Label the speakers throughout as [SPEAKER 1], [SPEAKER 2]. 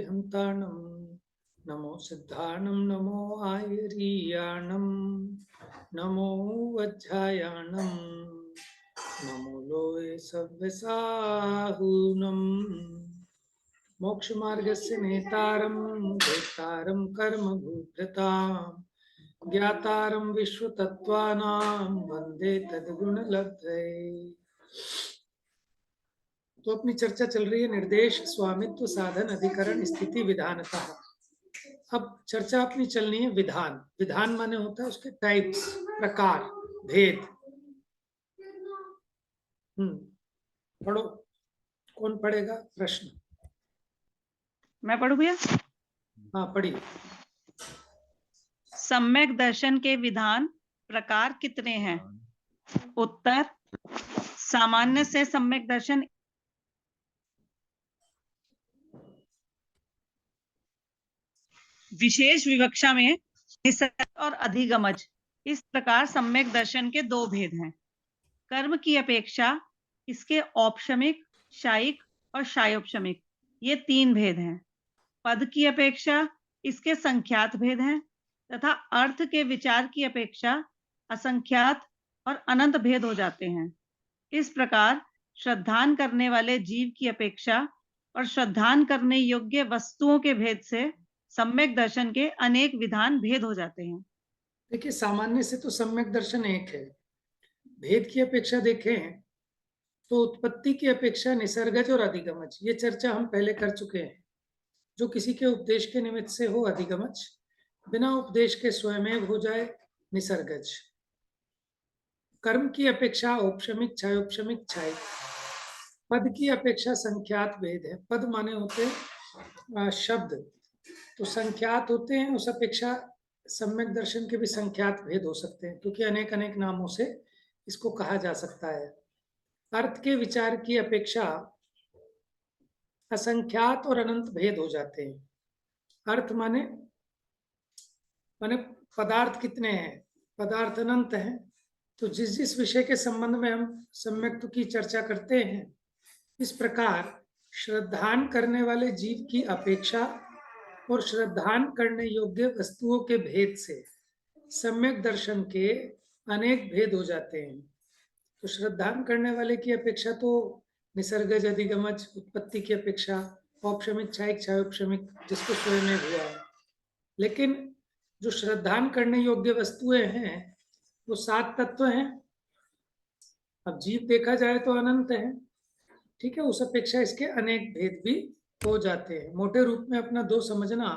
[SPEAKER 1] हंताणं नमो सिद्धाणं नमो आयरीयाणं नमो वज्रायाणं नमो लोये सव्यसाहूनं मोक्षमार्गस्य नेतारं भेत्तारं कर्मभूभृतां ज्ञातारं विश्वतत्त्वानां वन्दे तद्गुणलब्धये। तो अपनी चर्चा चल रही है निर्देश स्वामित्व साधन अधिकरण स्थिति विधानता। अब चर्चा अपनी चलनी है विधान। विधान माने होता है उसके टाइप्स, प्रकार, भेद। पढ़ो, कौन पढ़ेगा? प्रश्न
[SPEAKER 2] मैं पढ़ू भैया?
[SPEAKER 1] हाँ पढ़िए।
[SPEAKER 2] सम्यक दर्शन के विधान प्रकार कितने हैं? उत्तर, सामान्य से सम्यक दर्शन विशेष विवक्षा में निसर्ग और अधिगमज, इस प्रकार सम्यक दर्शन के दो भेद हैं। कर्म की अपेक्षा इसके औपशमिक, शायिक और शायोपशमिक, ये तीन भेद हैं। पद की अपेक्षा इसके संख्यात भेद हैं तथा अर्थ के विचार की अपेक्षा असंख्यात और अनंत भेद हो जाते हैं। इस प्रकार श्रद्धान करने वाले जीव की अपेक्षा और श्रद्धान करने योग्य वस्तुओं के भेद से सम्यक दर्शन के अनेक विधान भेद हो जाते हैं।
[SPEAKER 1] देखिए, सामान्य से तो सम्यक दर्शन एक है। भेद की अपेक्षा देखें तो उत्पत्ति की अपेक्षा निसर्गज और अधिगमज, ये चर्चा हम पहले कर चुके हैं। जो किसी के उपदेश के निमित्त से हो अधिगमज, बिना उपदेश के स्वयं हो जाए निसर्गज। कर्म की अपेक्षा औपशमिक, छायोपशमिक, छायिक। पद की अपेक्षा संख्यात भेद है। पद माने होते शब्द, तो संख्यात होते हैं। उस अपेक्षा सम्यक दर्शन के भी संख्यात भेद हो सकते हैं, क्योंकि अनेक अनेक नामों से इसको कहा जा सकता है। अर्थ के विचार की अपेक्षा असंख्यात और अनंत भेद हो जाते हैं। अर्थ माने पदार्थ कितने हैं? पदार्थ अनंत हैं। तो जिस जिस विषय के संबंध में हम सम्यक्त्व की चर्चा करते हैं, इस प्रकार श्रद्धान करने वाले जीव की अपेक्षा और श्रद्धान करने योग्य वस्तुओं के भेद से सम्यक दर्शन के अनेक भेद हो जाते हैं। तो श्रद्धान करने वाले की अपेक्षा तो निसर्गज, अधिगमज, उत्पत्ति की अपेक्षा औपशमिक, छायिक, छायोपशमिक, जिसको स्वयं हुआ है। लेकिन जो श्रद्धान करने योग्य वस्तुएं हैं वो 7 तत्व हैं। अब जीव देखा जाए तो अनंत है, ठीक है। उस अपेक्षा इसके अनेक भेद भी हो जाते हैं। मोटे रूप में अपना दो समझना,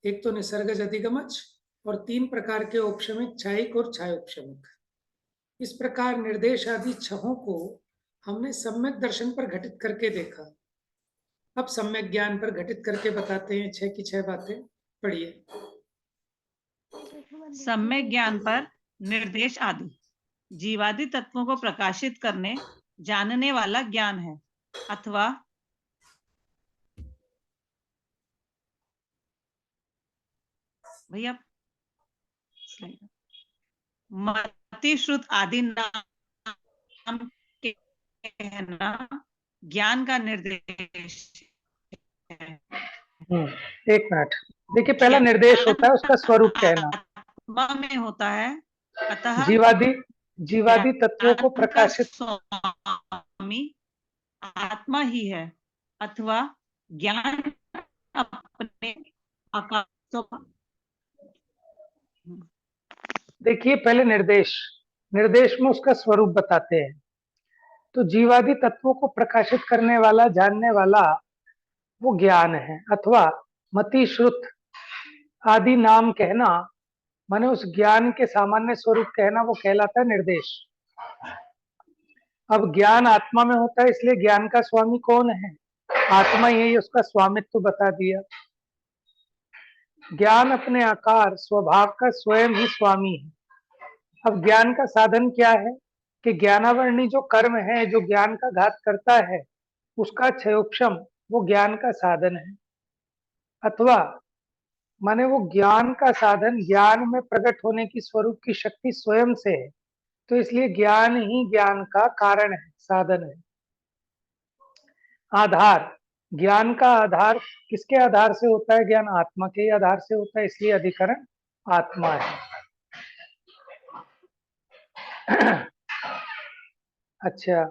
[SPEAKER 1] एक तो निसर्गज, अधिगमज, और 3 प्रकार के औपशमिक, छायिक और छायोपशमिक। इस प्रकार निर्देश आदि छहों को हमने सम्यक दर्शन पर घटित करके देखा। अब सम्यक ज्ञान पर घटित करके बताते हैं 6 की 6 बातें। पढ़िए।
[SPEAKER 2] सम्यक ज्ञान पर निर्देश आदि जीवादि तत्वों को प्रकाशित करने जानने वाला ज्ञान है, अथवा भैया मति श्रुत आदि नाम के कहना ज्ञान का निर्देश है।
[SPEAKER 1] एक मिनट, देखिए, पहला निर्देश होता है उसका स्वरूप कहना।
[SPEAKER 2] आत्मा में होता है, अतः
[SPEAKER 1] जीवादि तत्वों को प्रकाशित
[SPEAKER 2] स्वामी आत्मा ही है, अथवा ज्ञान अपने आकाश।
[SPEAKER 1] देखिए, पहले निर्देश में उसका स्वरूप बताते हैं। तो जीवादि तत्वों को प्रकाशित करने वाला, जानने वाला वो ज्ञान है, अथवा मति श्रुत आदि नाम कहना माने उस ज्ञान के सामान्य स्वरूप कहना, वो कहलाता है निर्देश। अब ज्ञान आत्मा में होता है, इसलिए ज्ञान का स्वामी कौन है? आत्मा ही है, उसका स्वामित्व बता दिया। ज्ञान अपने आकार स्वभाव का स्वयं ही स्वामी है। अब ज्ञान का साधन क्या है कि ज्ञानावरणी जो कर्म है, जो ज्ञान का घात करता है, उसका क्षयोपशम वो ज्ञान का साधन है। अथवा माने वो ज्ञान का साधन, ज्ञान में प्रकट होने की स्वरूप की शक्ति स्वयं से है, तो इसलिए ज्ञान ही ज्ञान का कारण है, साधन है, आधार। ज्ञान का आधार किसके आधार से होता है? ज्ञान आत्मा के आधार से होता है, इसलिए अधिकरण आत्मा है। अच्छा,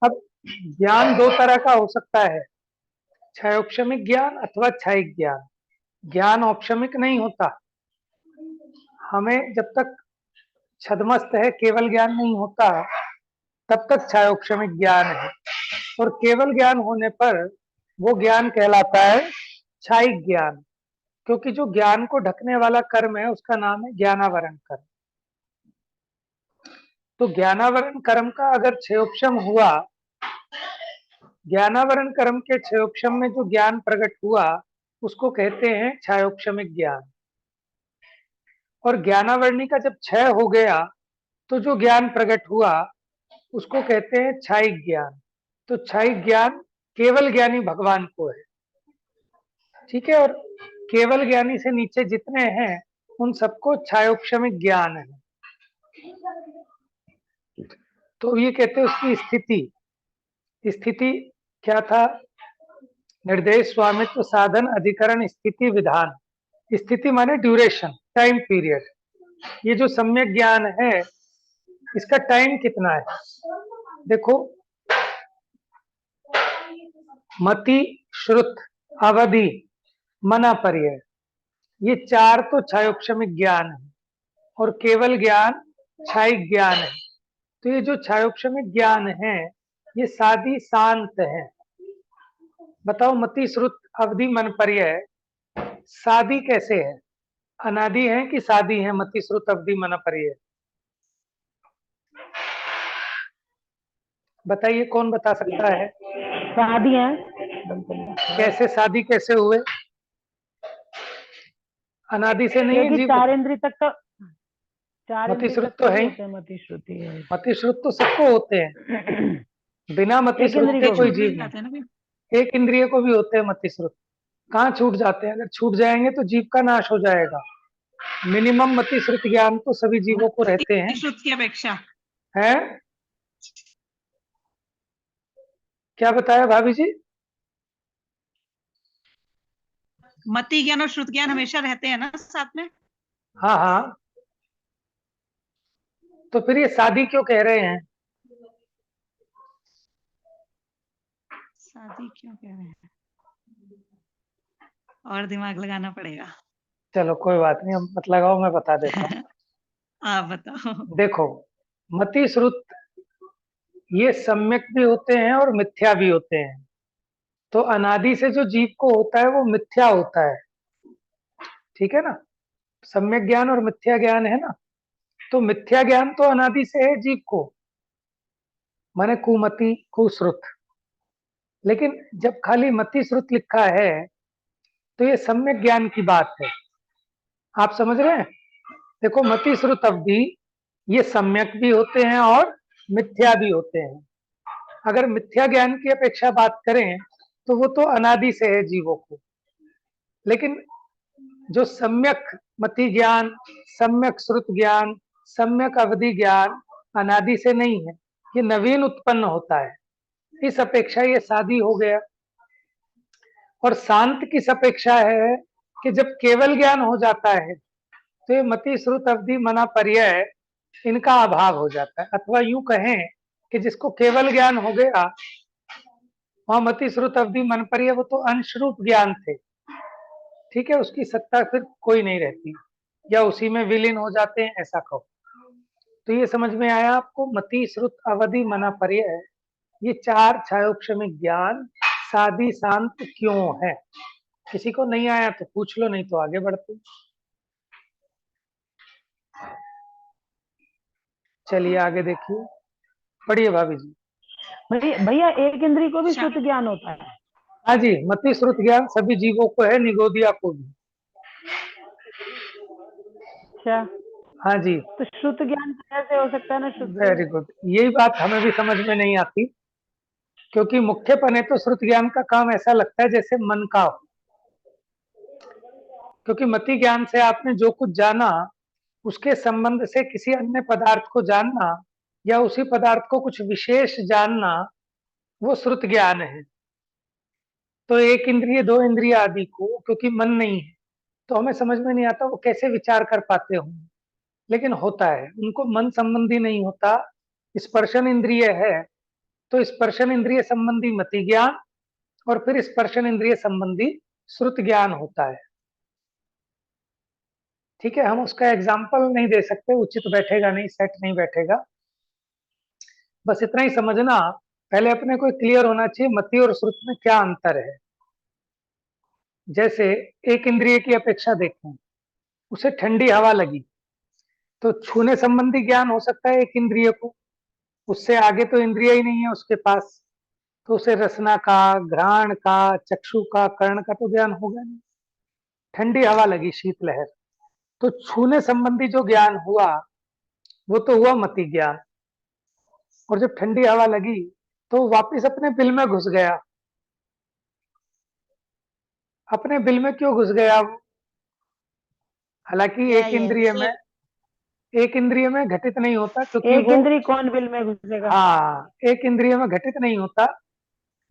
[SPEAKER 1] अब ज्ञान दो तरह का हो सकता है, क्षयोक्षमिक ज्ञान अथवा क्षयिक ज्ञान। ज्ञान औपशमिक नहीं होता। हमें जब तक छद्मस्त है, केवल ज्ञान नहीं होता, तब तक क्षयोक्षमिक ज्ञान है, और केवल ज्ञान होने पर वो ज्ञान कहलाता है क्षयिक ज्ञान, क्योंकि जो ज्ञान को ढकने वाला कर्म है उसका नाम है ज्ञानावरण कर्म। तो ज्ञानावरण कर्म का अगर क्षयोक्षम हुआ, ज्ञानावरण कर्म के क्षयोक्षम में जो ज्ञान प्रकट हुआ उसको कहते हैं क्षयोक्षमिक ज्ञान। और ज्ञानावरणी का जब क्षय हो गया तो जो ज्ञान प्रकट हुआ उसको कहते हैं क्षयिक ज्ञान। तो क्षयिक ज्ञान केवल ज्ञानी भगवान को है, ठीक है। और केवल ज्ञानी से नीचे जितने हैं उन सबको क्षयोक्षमिक ज्ञान है। तो ये कहते हैं उसकी स्थिति। स्थिति क्या था? निर्देश, स्वामित्व, साधन, अधिकरण, स्थिति, विधान। स्थिति माने ड्यूरेशन, टाइम पीरियड। ये जो सम्यक ज्ञान है इसका टाइम कितना है? देखो, मति, श्रुत, अवधि, मना, पर्यय, ये चार तो क्षयोक्षमिक ज्ञान है, और केवल ज्ञान क्षयिक ज्ञान है। तो ये जो क्षयोक्षमिक ज्ञान है ये सादी शांत है। बताओ, मति, श्रुत, अवधि, मन, पर्यय सादी कैसे है? अनादि है कि सादी है? मति, श्रुत, अवधि, मन, पर्यय बताइए, कौन बता सकता है?
[SPEAKER 3] शादी है।
[SPEAKER 1] कैसे शादी कैसे हुए? अनादि से नहीं है
[SPEAKER 3] क्योंकि
[SPEAKER 1] जीव।
[SPEAKER 3] चार इंद्रिय तक तो
[SPEAKER 1] मति श्रुत तो है ही।
[SPEAKER 3] मति श्रुति है।
[SPEAKER 1] मति श्रुत तो सबको होते हैं, बिना मति
[SPEAKER 3] एक
[SPEAKER 1] श्रुत
[SPEAKER 3] इंद्रिय
[SPEAKER 1] के
[SPEAKER 3] को
[SPEAKER 1] कोई
[SPEAKER 3] भी।
[SPEAKER 1] जीव नहीं। एक इंद्रिय को भी होते हैं मति श्रुत। कहाँ छूट जाते हैं? अगर छूट जाएंगे तो जीव का नाश हो जाएगा। मिनिमम मति श्रुत ज्ञान तो सभी जीवों को रहते हैं।
[SPEAKER 2] श्रुत की अपेक्षा
[SPEAKER 1] है? क्या बताया भाभी जी?
[SPEAKER 2] मति ज्ञान और श्रुत ज्ञान हमेशा रहते हैं ना साथ में?
[SPEAKER 1] हाँ हाँ, तो फिर ये शादी क्यों कह रहे हैं?
[SPEAKER 2] शादी क्यों कह रहे हैं? और दिमाग लगाना पड़ेगा।
[SPEAKER 1] चलो कोई बात नहीं, हम मत लगाओ, मैं बता देता हूँ।
[SPEAKER 2] आप बताओ।
[SPEAKER 1] देखो, मति श्रुत ये सम्यक भी होते हैं और मिथ्या भी होते हैं। तो अनादि से जो जीव को होता है वो मिथ्या होता है, ठीक है ना। सम्यक ज्ञान और मिथ्या ज्ञान है ना। तो मिथ्या ज्ञान तो अनादि से है जीव को, माने कुमति, कुश्रुत। लेकिन जब खाली मति श्रुत लिखा है तो ये सम्यक ज्ञान की बात है। आप समझ रहे हैं? देखो, मति श्रुत अवधि ये सम्यक भी होते हैं और मिथ्या भी होते हैं। अगर मिथ्या ज्ञान की अपेक्षा बात करें तो वो तो अनादि से है जीवों को। लेकिन जो सम्यक मति ज्ञान, सम्यक श्रुत ज्ञान, सम्यक अवधि ज्ञान अनादि से नहीं है, ये नवीन उत्पन्न होता है। इस अपेक्षा ये शादी हो गया। और शांत किस अपेक्षा है कि जब केवल ज्ञान हो जाता है तो ये मति, श्रुत, अवधि, मना, पर्यय इनका अभाव हो जाता है। अथवा यूं कहें कि जिसको केवल ज्ञान हो गया, वहां मति, श्रुत, अवधि, मन, पर्यय वो तो अंश रूप ज्ञान थे, ठीक है। उसकी सत्ता फिर कोई नहीं रहती, या उसी में विलीन हो जाते हैं, ऐसा कहो। तो ये समझ में आया आपको? मति, श्रुत, अवधि, मना, पर्यय ये चार क्षयोक्षमिक ज्ञान सादी शांत क्यों है? किसी को नहीं आया तो पूछ लो, नहीं तो आगे बढ़ते। चलिए आगे देखिए, पढ़िए भाभी जी।
[SPEAKER 3] भैया एक इंद्रिय को भी श्रुत ज्ञान होता है?
[SPEAKER 1] हाँ जी, मति श्रुत ज्ञान सभी जीवों को है, निगोदिया को भी।
[SPEAKER 3] अच्छा,
[SPEAKER 1] हाँ जी,
[SPEAKER 3] तो श्रुत ज्ञान कैसे हो सकता है ना? श्रुत
[SPEAKER 1] वेरी गुड। यही बात हमें भी समझ में नहीं आती, क्योंकि मुख्यपने तो श्रुत ज्ञान का काम ऐसा लगता है जैसे मन का हो। क्योंकि मति ज्ञान से आपने जो कुछ जाना उसके संबंध से किसी अन्य पदार्थ को जानना या उसी पदार्थ को कुछ विशेष जानना, वो श्रुत ज्ञान है। तो एक इंद्रिय, दो इंद्रिय आदि को क्योंकि मन नहीं है तो हमें समझ में नहीं आता वो कैसे विचार कर पाते हों, लेकिन होता है। उनको मन संबंधी नहीं होता। स्पर्शन इंद्रिय है तो स्पर्शन इंद्रिय संबंधी मति ज्ञान और फिर स्पर्शन इंद्रिय संबंधी श्रुत ज्ञान होता है। ठीक है, हम उसका एग्जाम्पल नहीं दे सकते, उचित बैठेगा नहीं, सेट नहीं बैठेगा। बस इतना ही समझना, पहले अपने को क्लियर होना चाहिए मति और श्रुत में क्या अंतर है। जैसे एक इंद्रिय की अपेक्षा देखें, उसे ठंडी हवा लगी तो छूने संबंधी ज्ञान हो सकता है एक इंद्रिय को, उससे आगे तो इंद्रिय ही नहीं है उसके पास, तो उसे रसना का, घ्राण का, चक्षु का, कर्ण का तो ज्ञान होगा नहीं। ठंडी हवा लगी, शीतलहर, तो छूने संबंधी जो ज्ञान हुआ वो तो हुआ मति ज्ञान। और जब ठंडी हवा लगी तो वापिस अपने बिल में घुस गया। अपने बिल में क्यों घुस गया वो? हालांकि एक इंद्रिय में घटित नहीं होता क्योंकि
[SPEAKER 3] एक
[SPEAKER 1] वो,
[SPEAKER 3] इंद्री कौन बिल में घुसेगा?
[SPEAKER 1] हाँ, एक इंद्रिय में घटित नहीं होता।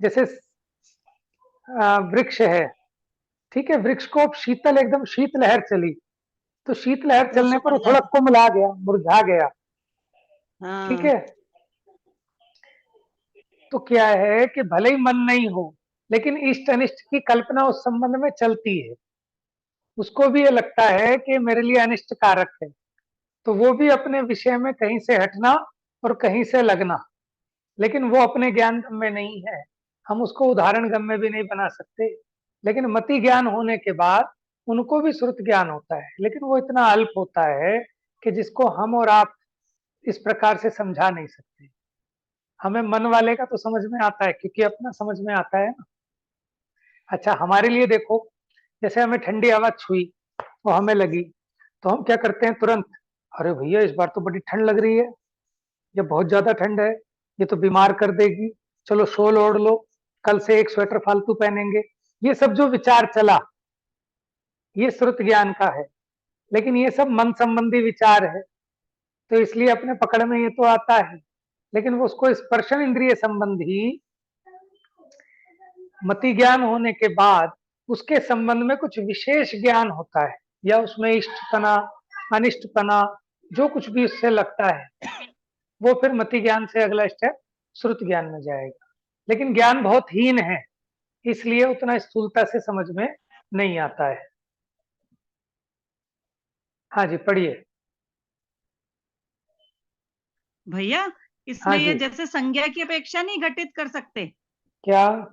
[SPEAKER 1] जैसे वृक्ष है, ठीक है, वृक्ष को शीतल, एकदम शीतलहर चली तो शीतलहर
[SPEAKER 2] वो
[SPEAKER 1] चलने पर वो
[SPEAKER 2] सुखड़
[SPEAKER 1] थोड़ा
[SPEAKER 2] जाता।
[SPEAKER 1] कुम्भला गया, मुरझा गया। ठीक
[SPEAKER 2] हाँ।
[SPEAKER 1] है, तो क्या है कि भले ही मन नहीं हो लेकिन इष्ट अनिष्ट की कल्पना उस संबंध में चलती है। उसको भी ये लगता है कि मेरे लिए अनिष्ट कारक है, तो वो भी अपने विषय में कहीं से हटना और कहीं से लगना, लेकिन वो अपने ज्ञान में नहीं है। हम उसको उदाहरण गम्य भी नहीं बना सकते। लेकिन मति ज्ञान होने के बाद उनको भी श्रुत ज्ञान होता है, लेकिन वो इतना अल्प होता है कि जिसको हम और आप इस प्रकार से समझा नहीं सकते। हमें मन वाले का तो समझ में आता है क्योंकि अपना समझ में आता है ना। अच्छा, हमारे लिए देखो, जैसे हमें ठंडी हवा छुई वो हमें लगी तो हम क्या करते हैं तुरंत, अरे भैया इस बार तो बड़ी ठंड लग रही है, ये बहुत ज्यादा ठंड है, ये तो बीमार कर देगी, चलो शॉल ओढ़ लो, कल से एक स्वेटर फालतू पहनेंगे। ये सब जो विचार चला ये श्रुत ज्ञान का है, लेकिन ये सब मन संबंधी विचार है, तो इसलिए अपने पकड़ में ये तो आता है। लेकिन वो उसको स्पर्शन इंद्रिय संबंधी मति ज्ञान होने के बाद उसके संबंध में कुछ विशेष ज्ञान होता है, या उसमें इष्टपना, अनिष्टपना, जो कुछ भी उससे लगता है वो फिर मति ज्ञान से अगला स्टेप श्रुत ज्ञान में जाएगा। लेकिन ज्ञान बहुत हीन है, इसलिए उतना स्थूलता से समझ में नहीं आता है। हाँ जी, पढ़िए।
[SPEAKER 2] भैया,
[SPEAKER 1] हाँ
[SPEAKER 2] इसमें ये
[SPEAKER 1] जी,
[SPEAKER 2] जैसे संज्ञा की अपेक्षा नहीं घटित कर सकते?
[SPEAKER 1] क्या?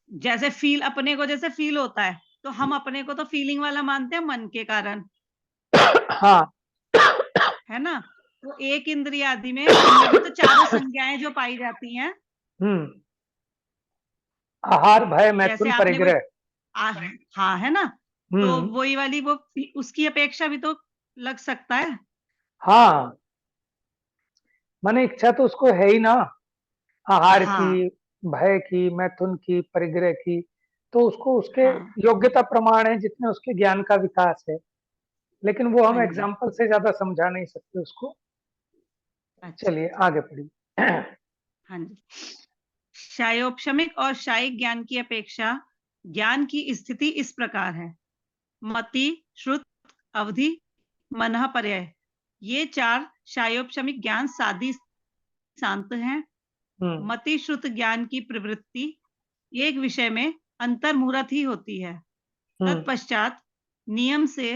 [SPEAKER 2] जैसे फील, अपने को जैसे फील होता है तो हम अपने को तो फीलिंग वाला मानते हैं मन के कारण,
[SPEAKER 1] हाँ,
[SPEAKER 2] है ना? तो एक इंद्रिय आदि में, इनमें भी तो चारों संज्ञाएं जो पाई जाती हैं।
[SPEAKER 1] हम्म, आहार, भय,
[SPEAKER 2] जैसे
[SPEAKER 1] मैथुन,
[SPEAKER 2] आपने कोई
[SPEAKER 1] परिग्रह।
[SPEAKER 2] आ, हाँ, है ना? तो
[SPEAKER 1] हम्म,
[SPEAKER 2] वही वाली वो उसकी अपेक्षा भी तो लग सकता है।
[SPEAKER 1] हाँ, माने इच्छा तो उसको है ही ना, आहार की,
[SPEAKER 2] हाँ।
[SPEAKER 1] भय की, मैथुन की, परिग्रह की। तो उसको उसके
[SPEAKER 2] हाँ।
[SPEAKER 1] योग्यता प्रमाण है जितने उसके ज्ञान का विकास है, लेकिन वो हम
[SPEAKER 2] हाँ जी।
[SPEAKER 1] एग्जाम्पल से ज्यादा समझा नहीं सकते उसको।
[SPEAKER 2] अच्छा।
[SPEAKER 1] चलिए आगे पढ़िए।
[SPEAKER 2] हाँ जी। शायोपशमिक और शायिक ज्ञान की अपेक्षा ज्ञान की स्थिति इस प्रकार है: मति, श्रुत, अवधि, मनः, पर्याय। ये चार शायोपशमिक ज्ञान सादी शांत हैं।
[SPEAKER 1] हम्म,
[SPEAKER 2] मति श्रुत ज्ञान की प्रवृत्ति एक विषय में अंतर्मुहूर्त ही होती है,
[SPEAKER 1] हम्म,
[SPEAKER 2] तत्पश्चात नियम से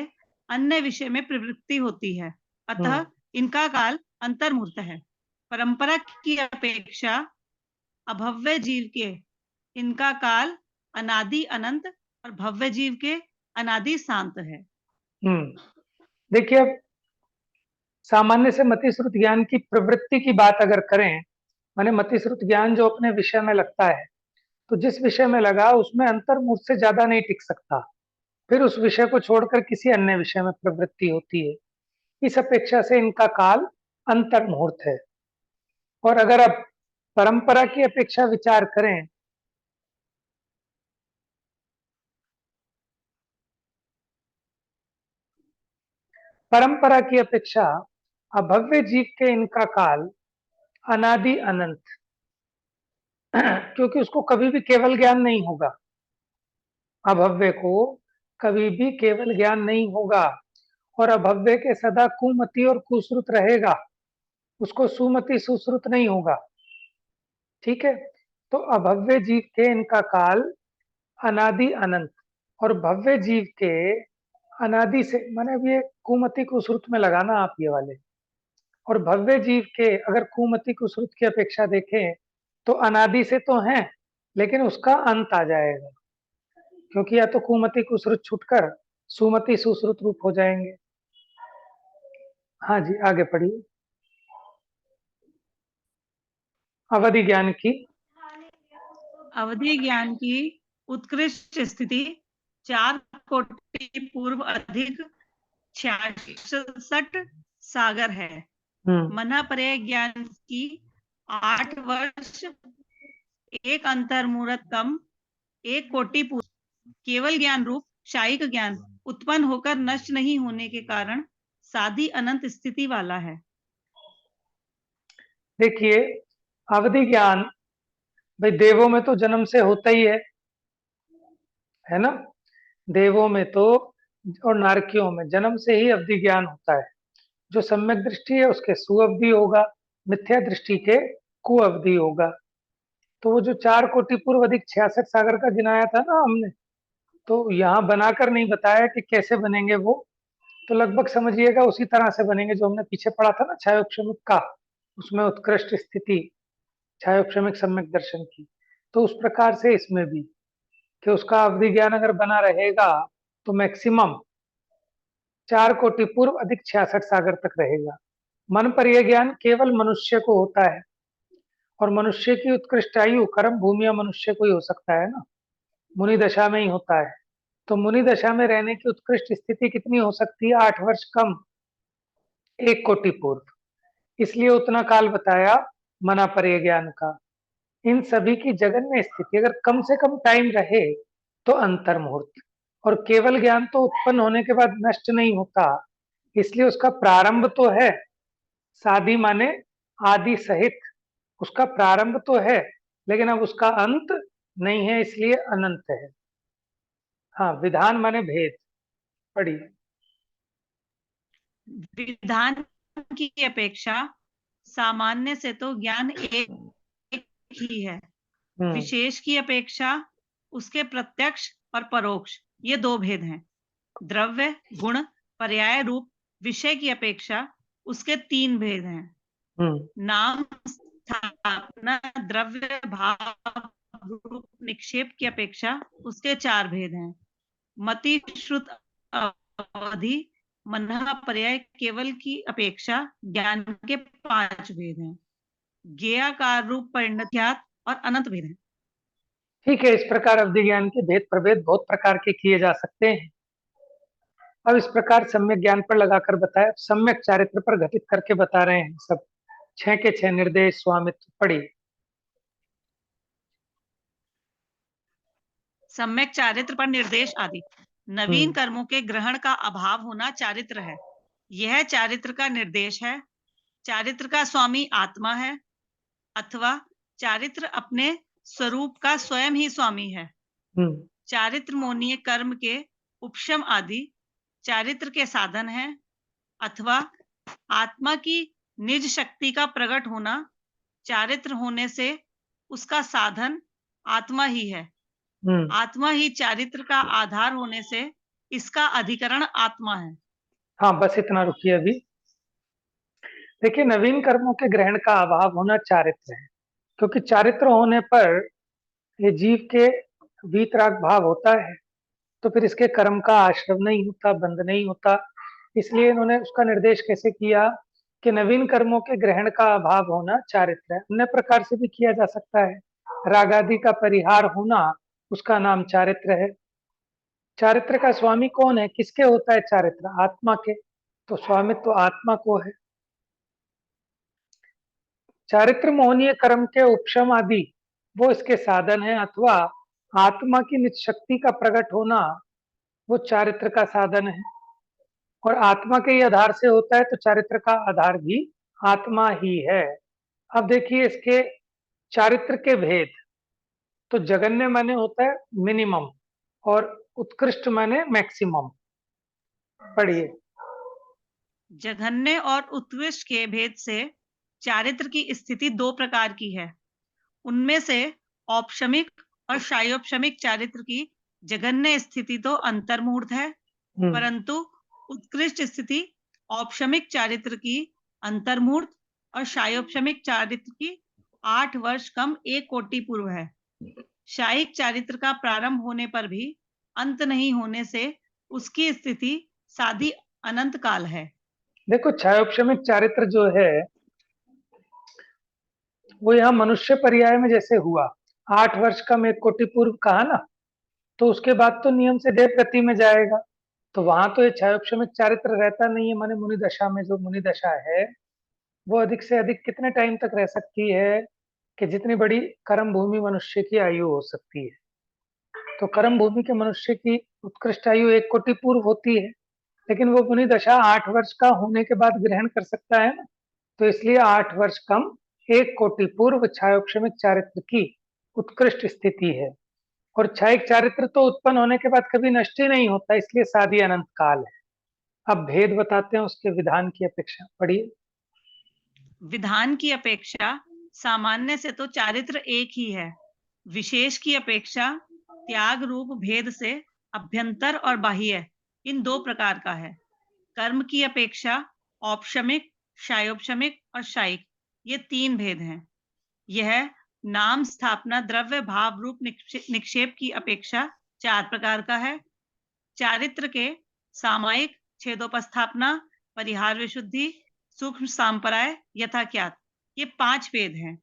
[SPEAKER 2] अन्य विषय में प्रवृत्ति होती है,
[SPEAKER 1] हम्म,
[SPEAKER 2] अतः इनका काल अंतर्मुहूर्त है। परंपरा की अपेक्षा अभव्य जीव के इनका काल अनादि अनंत और भव्य जीव के अनादि शांत है।
[SPEAKER 1] देखिए, अब सामान्य से मति श्रुत ज्ञान की प्रवृत्ति की बात अगर करें, माने मति श्रुत ज्ञान जो अपने विषय में लगता है, तो जिस विषय में लगा उसमें अंतर्मुहूर्त से ज्यादा नहीं टिक सकता, फिर उस विषय को छोड़कर किसी अन्य विषय में प्रवृत्ति होती है। इस अपेक्षा से इनका काल अंतर्मुहूर्त है। और अगर अब परंपरा की अपेक्षा विचार करें, परंपरा की अपेक्षा अभव्य जीव के इनका काल अनादि अनंत, क्योंकि उसको कभी भी केवल ज्ञान नहीं होगा। अभव्य को कभी भी केवल ज्ञान नहीं होगा और अभव्य के सदा कुमति और कुश्रुत रहेगा, उसको सुमति सुश्रुत नहीं होगा। ठीक है, तो अभव्य जीव के इनका काल अनादि अनंत और भव्य जीव के अनादि से, माने अब ये कुमति कुश्रुत में लगाना आप ये वाले, और भव्य जीव के अगर कुमति कुश्रुत की अपेक्षा देखें तो अनादि से तो हैं लेकिन उसका अंत आ जाएगा, क्योंकि या तो कुमति कुश्रुत छूटकर सुमति सुश्रुत रूप हो जाएंगे। हाँ जी, आगे पढ़िए। अवधि ज्ञान की
[SPEAKER 2] अवधि ज्ञान की उत्कृष्ट स्थिति 4 कोटि पूर्व अधिक 66 सागर है। मनापरेय ज्ञान की 8 वर्ष 1 अंतर्मुहूर्त कम 1 कोटि पूर्व केवल ज्ञान रूप शायिक ज्ञान उत्पन्न होकर नष्ट नहीं होने के कारण साधी अनंत स्थिति वाला है।
[SPEAKER 1] देखिए, अवधि ज्ञान भाई देवों में तो जन्म से होता ही है ना, देवों में तो और नारकियों में जन्म से ही अवधि ज्ञान होता है। जो सम्यक दृष्टि है उसके सुअवधि होगा, मिथ्या दृष्टि के कुअवधि होगा। तो वो जो 4 कोटि पूर्व अधिक 66 सागर का गिनाया था ना हमने, तो यहाँ बनाकर नहीं बताया कि कैसे बनेंगे वो, तो लगभग समझिएगा उसी तरह से बनेंगे जो हमने पीछे पढ़ा था ना छायोपशमिक का, उसमें उत्कृष्ट स्थिति छायोपशमिक सम्यक दर्शन की। तो उस प्रकार से इसमें भी कि उसका अवधि ज्ञान अगर बना रहेगा तो मैक्सिमम 4 कोटि पूर्व अधिक 66 सागर तक रहेगा। मन पर यह ज्ञान केवल मनुष्य को होता है, और मनुष्य की उत्कृष्ट आयु कर्म भूमि मनुष्य को ही हो सकता है ना, मुनि दशा में ही होता है। तो मुनि दशा में रहने की उत्कृष्ट स्थिति कितनी हो सकती है? 8 वर्ष कम 1 कोटि पूर्व, इसलिए उतना काल बताया मना परे ज्ञान का। इन सभी की जगन्य स्थिति अगर कम से कम टाइम रहे तो अंतर मुहूर्त, और केवल ज्ञान तो उत्पन्न होने के बाद नष्ट नहीं होता, इसलिए उसका प्रारंभ तो है, सादी माने आदि सहित उसका प्रारंभ तो है, लेकिन अब उसका अंत नहीं है, इसलिए अनंत है। हाँ, विधान माने भेद, पढ़िए।
[SPEAKER 2] विधान की अपेक्षा सामान्य से तो ज्ञान एक ही है, विशेष की अपेक्षा उसके प्रत्यक्ष और परोक्ष ये 2 भेद हैं। द्रव्य गुण पर्याय रूप विषय की अपेक्षा उसके 3 भेद हैं। नाम स्थापना द्रव्य भाव रूप निक्षेप की अपेक्षा उसके 4 भेद हैं। मति श्रुत अवधि मनः पर्याय केवल की अपेक्षा ज्ञान के 5 भेद हैं। ज्ञेयाकार रूप परिणत और अनंत भेद हैं।
[SPEAKER 1] ठीक है, इस प्रकार अवधि ज्ञान के भेद प्रभेद बहुत प्रकार के किए जा सकते हैं। अब इस प्रकार सम्यक ज्ञान पर लगाकर बताया, सम्यक चारित्र पर घटित करके बता रहे हैं सब 6 के 6 निर्देश स्वामित्व, पढ़िए।
[SPEAKER 2] सम्यक चारित्र पर निर्देश आदि नवीन कर्मों के ग्रहण का अभाव होना चारित्र है, यह चारित्र का निर्देश है। चारित्र का स्वामी आत्मा है, अथवा चारित्र अपने स्वरूप का स्वयं ही स्वामी है। चारित्र मोनीय कर्म के उपशम आदि चारित्र के साधन हैं, अथवा आत्मा की निज शक्ति का प्रकट होना चारित्र होने से उसका साधन आत्मा ही है। आत्मा ही चारित्र का आधार होने से इसका अधिकरण आत्मा है।
[SPEAKER 1] हाँ, बस इतना रुकिए अभी। देखिए, नवीन कर्मों के ग्रहण का अभाव होना चारित्र है, क्योंकि चारित्र होने पर ये जीव के वीतराग भाव होता है, तो फिर इसके कर्म का आश्रम नहीं होता, बंध नहीं होता। इसलिए इन्होंने उसका निर्देश कैसे किया कि नवीन कर्मों के ग्रहण का अभाव होना चारित्र है। अन्य प्रकार से भी किया जा सकता है, राग आदि का परिहार होना उसका नाम चारित्र है। चारित्र का स्वामी कौन है, किसके होता है चारित्र? आत्मा के, तो स्वामित्व तो आत्मा को है। चारित्र मोहनीय कर्म के उपशम आदि वो इसके साधन है, अथवा आत्मा की निज शक्ति का प्रकट होना वो चारित्र का साधन है। और आत्मा के ही आधार से होता है, तो चारित्र का आधार भी आत्मा ही है। अब देखिए इसके चारित्र के भेद, तो जघन्य माने होता है मिनिमम और उत्कृष्ट माने मैक्सिमम। पढ़िए।
[SPEAKER 2] जघन्य और उत्कृष्ट के भेद से चारित्र की स्थिति दो प्रकार की है। उनमें से औपशमिक और शायोपशमिक चारित्र की जघन्य स्थिति तो अंतर्मूर्त है, परंतु उत्कृष्ट स्थिति औपशमिक चारित्र की अंतर्मूर्त और शायोपशमिक चारित्र की 8 वर्ष कम 1 कोटि पूर्व है। शायिक चारित्र का प्रारंभ होने पर भी अंत नहीं होने से उसकी स्थिति साधी अनंत काल है।
[SPEAKER 1] देखो क्षयोपशमिक चारित्र जो है वो यहाँ मनुष्य पर्याय में जैसे हुआ, 8 वर्ष कम 1 कोटि पूर्व कहा ना, तो उसके बाद तो नियम से देव गति में जाएगा, तो वहां तो ये क्षयोपशमिक चारित्र रहता नहीं है। माने मुनि दशा में, जो मुनि दशा है वो अधिक से अधिक कितने टाइम तक रह सकती है कि जितनी बड़ी कर्म भूमि मनुष्य की आयु हो सकती है। तो कर्म भूमि के मनुष्य की उत्कृष्ट आयु 1 कोटि पूर्व होती है, लेकिन वो मुनि दशा 8 वर्ष का होने के बाद ग्रहण कर सकता है ना, तो इसलिए 8 वर्ष कम 1 कोटि पूर्व क्षयोपशमिक चारित्र की उत्कृष्ट स्थिति है। और क्षयिक चारित्र तो उत्पन्न होने के बाद कभी नष्ट ही नहीं होता, इसलिए साधी अनंत काल है। अब भेद बताते हैं उसके विधान की अपेक्षा। पढ़िए।
[SPEAKER 2] विधान की अपेक्षा सामान्य से तो चारित्र एक ही है, विशेष की अपेक्षा त्याग रूप भेद से अभ्यंतर और बाह्य इन दो प्रकार का है। कर्म की अपेक्षा औपशमिक, शायोपशमिक और शायिक ये 3 भेद हैं। यह नाम स्थापना द्रव्य भाव रूप निक्षेप की अपेक्षा 4 प्रकार का है। चारित्र के सामायिक, छेदोपस्थापना, परिहार विशुद्धि, सूक्ष्म सांपराय, यथाख्यात ये 5 भेद हैं।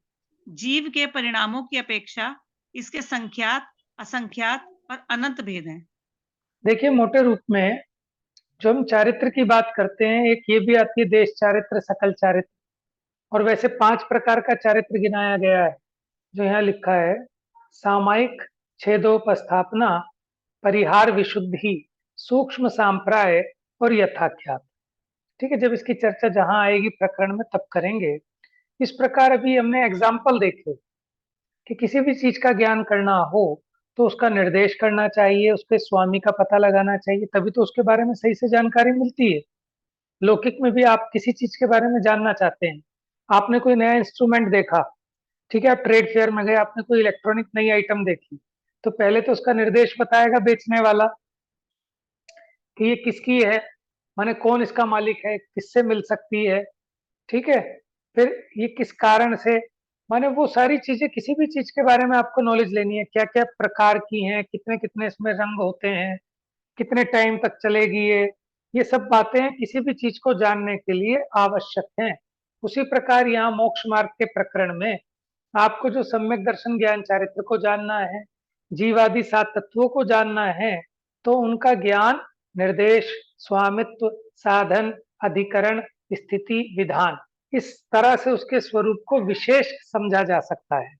[SPEAKER 2] जीव के परिणामों की अपेक्षा इसके संख्यात, असंख्यात और अनंत भेद हैं।
[SPEAKER 1] देखिए मोटे रूप में जो हम चारित्र की बात करते हैं, एक ये भी आती है देश चारित्र, सकल चारित्र, और वैसे 5 प्रकार का चारित्र गिनाया गया है जो यहाँ लिखा है। सामायिक, छेदोपस्थापना, परिहार विशुद्धि, सूक्ष्म सांप्राय और यथाख्यात। ठीक है, जब इसकी चर्चा जहां आएगी प्रकरण में तब करेंगे। इस प्रकार अभी हमने एग्जाम्पल देखे कि किसी भी चीज का ज्ञान करना हो तो उसका निर्देश करना चाहिए, उसके स्वामी का पता लगाना चाहिए, तभी तो उसके बारे में सही से जानकारी मिलती है। लौकिक में भी आप किसी चीज के बारे में जानना चाहते हैं, आपने कोई नया इंस्ट्रूमेंट देखा, ठीक है, आप ट्रेड फेयर में गए, आपने कोई इलेक्ट्रॉनिक नई आइटम देखी, तो पहले तो उसका निर्देश बताएगा बेचने वाला कि ये किसकी है, माने कौन इसका मालिक है, किससे मिल सकती है, ठीक है, फिर ये किस कारण से, माने वो सारी चीजें, किसी भी चीज के बारे में आपको नॉलेज लेनी है, क्या क्या प्रकार की हैं, कितने कितने इसमें रंग होते हैं, कितने टाइम तक चलेगी ये सब बातें किसी भी चीज को जानने के लिए आवश्यक हैं। उसी प्रकार यहाँ मोक्ष मार्ग के प्रकरण में आपको जो सम्यक दर्शन ज्ञान चारित्र को जानना है, जीवादि 7 तत्वों को जानना है, तो उनका ज्ञान, निर्देश, स्वामित्व, साधन, अधिकरण, स्थिति, विधान, इस तरह से उसके स्वरूप को विशेष समझा जा सकता है।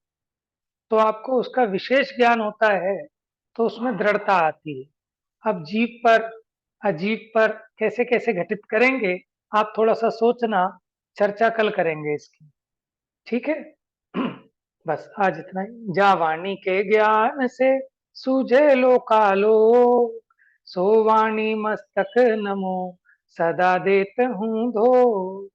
[SPEAKER 1] तो आपको उसका विशेष ज्ञान होता है तो उसमें दृढ़ता आती है। अब जीव पर, अजीव पर कैसे कैसे घटित करेंगे, आप थोड़ा सा सोचना, चर्चा कल करेंगे इसकी। ठीक है। बस आज इतना ही। जा वाणी के ज्ञान से सूझे लोकालोक, सो वाणी मस्तक नमो सदा देत हूँ धो।